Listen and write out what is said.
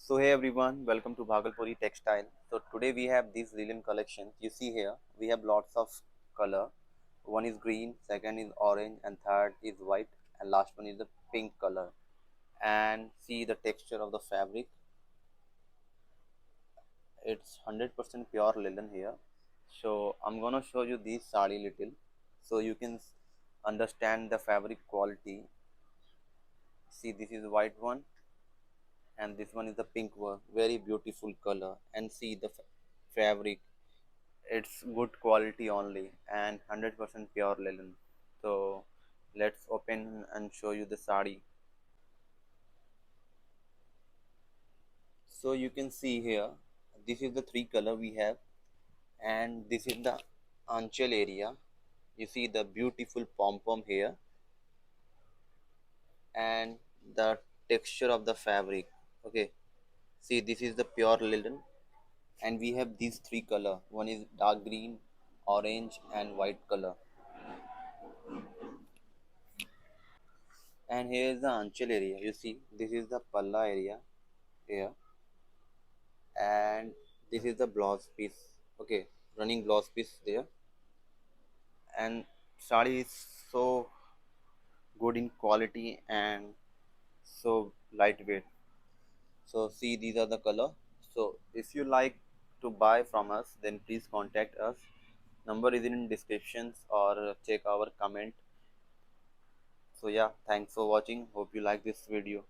So hey everyone, welcome to Bhagalpuri Textile. So today we have these linen collections. You see here, we have lots of color. One is green, second is orange, and third is white, and last one is the pink color. And see the texture of the fabric. It's 100% pure linen here. So I'm gonna show you this sari little, so you can understand the fabric quality. See, this is white one, and this one is the pink one. Very beautiful color, and see the fabric. It's good quality only and 100% pure linen. So let's open and show you the sari. So you can see here, this is the three color we have, and this is the anchal area. You see the beautiful pom pom here, and the texture of the fabric. Okay, see, this is the pure linen, and we have these three color. One is dark green, orange, and white color. And here is the anchal area. You see, this is the palla area here, and this is the blouse piece. Okay, running blouse piece there. And sari is so good in quality and so lightweight. So see, these are the color. So if you like to buy from us, then please contact us. Number is in descriptions or check our comment. So yeah, thanks for watching. Hope you like this video.